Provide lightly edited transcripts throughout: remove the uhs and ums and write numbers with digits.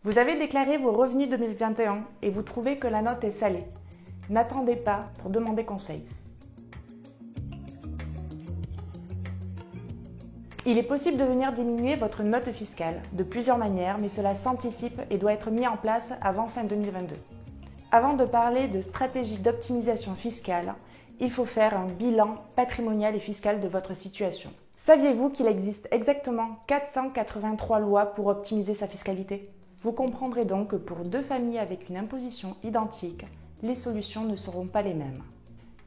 Vous avez déclaré vos revenus 2021 et vous trouvez que la note est salée. N'attendez pas pour demander conseil. Il est possible de venir diminuer votre note fiscale de plusieurs manières, mais cela s'anticipe et doit être mis en place avant fin 2022. Avant de parler de stratégie d'optimisation fiscale, il faut faire un bilan patrimonial et fiscal de votre situation. Saviez-vous qu'il existe exactement 483 lois pour optimiser sa fiscalité ? Vous comprendrez donc que pour deux familles avec une imposition identique, les solutions ne seront pas les mêmes.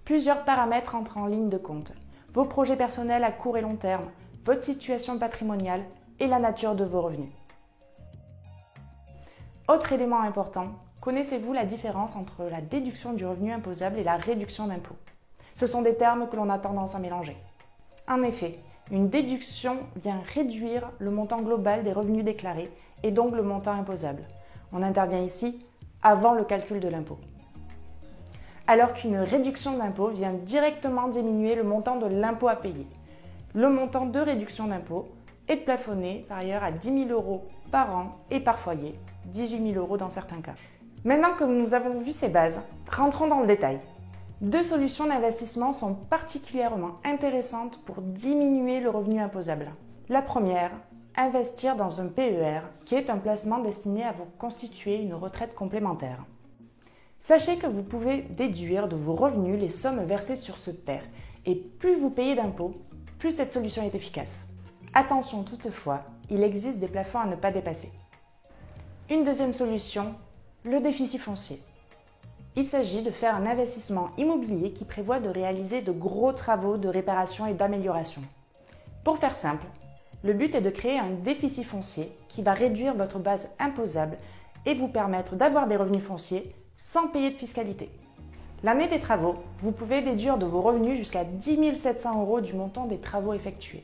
Plusieurs paramètres entrent en ligne de compte. Vos projets personnels à court et long terme, votre situation patrimoniale et la nature de vos revenus. Autre élément important, connaissez-vous la différence entre la déduction du revenu imposable et la réduction d'impôt ? Ce sont des termes que l'on a tendance à mélanger. En effet, une déduction vient réduire le montant global des revenus déclarés et donc le montant imposable. On intervient ici avant le calcul de l'impôt. Alors qu'une réduction d'impôt vient directement diminuer le montant de l'impôt à payer. Le montant de réduction d'impôt est plafonné par ailleurs à 10 000 € par an et par foyer, 18 000 € dans certains cas. Maintenant que nous avons vu ces bases, rentrons dans le détail. Deux solutions d'investissement sont particulièrement intéressantes pour diminuer le revenu imposable. La première, investir dans un PER, qui est un placement destiné à vous constituer une retraite complémentaire. Sachez que vous pouvez déduire de vos revenus les sommes versées sur ce PER, et plus vous payez d'impôts, plus cette solution est efficace. Attention toutefois, il existe des plafonds à ne pas dépasser. Une deuxième solution, le déficit foncier. Il s'agit de faire un investissement immobilier qui prévoit de réaliser de gros travaux de réparation et d'amélioration. Pour faire simple, le but est de créer un déficit foncier qui va réduire votre base imposable et vous permettre d'avoir des revenus fonciers sans payer de fiscalité. L'année des travaux, vous pouvez déduire de vos revenus jusqu'à 10 700 € du montant des travaux effectués.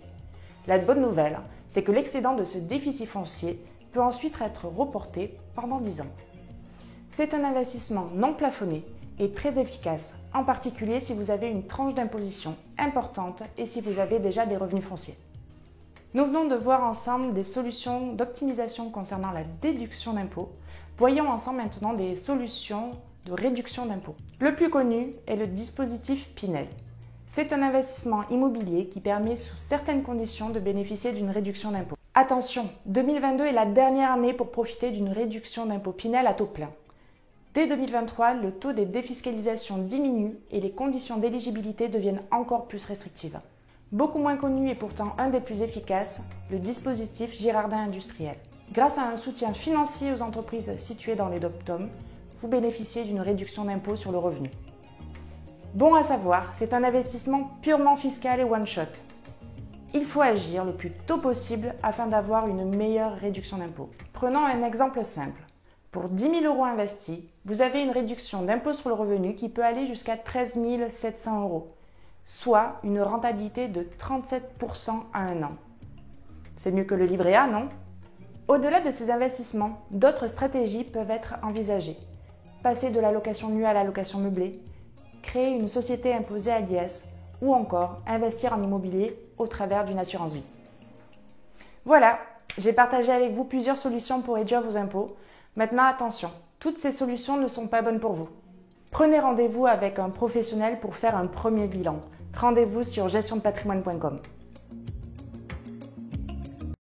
La bonne nouvelle, c'est que l'excédent de ce déficit foncier peut ensuite être reporté pendant 10 ans. C'est un investissement non plafonné et très efficace, en particulier si vous avez une tranche d'imposition importante et si vous avez déjà des revenus fonciers. Nous venons de voir ensemble des solutions d'optimisation concernant la déduction d'impôts. Voyons ensemble maintenant des solutions de réduction d'impôts. Le plus connu est le dispositif Pinel. C'est un investissement immobilier qui permet sous certaines conditions de bénéficier d'une réduction d'impôts. Attention, 2022 est la dernière année pour profiter d'une réduction d'impôt Pinel à taux plein. Dès 2023, le taux des défiscalisations diminue et les conditions d'éligibilité deviennent encore plus restrictives. Beaucoup moins connu et pourtant un des plus efficaces, le dispositif Girardin Industriel. Grâce à un soutien financier aux entreprises situées dans les DOM-TOM, vous bénéficiez d'une réduction d'impôt sur le revenu. Bon à savoir, c'est un investissement purement fiscal et one-shot. Il faut agir le plus tôt possible afin d'avoir une meilleure réduction d'impôt. Prenons un exemple simple. Pour 10 000 € investis, vous avez une réduction d'impôt sur le revenu qui peut aller jusqu'à 13 700 €, soit une rentabilité de 37% à un an. C'est mieux que le livret A, non ? Au-delà de ces investissements, d'autres stratégies peuvent être envisagées. Passer de la location nue à la location meublée, créer une société imposée à l'IS ou encore investir en immobilier au travers d'une assurance vie. Voilà, j'ai partagé avec vous plusieurs solutions pour réduire vos impôts. Maintenant attention, toutes ces solutions ne sont pas bonnes pour vous. Prenez rendez-vous avec un professionnel pour faire un premier bilan. Rendez-vous sur gestiondepatrimoine.com.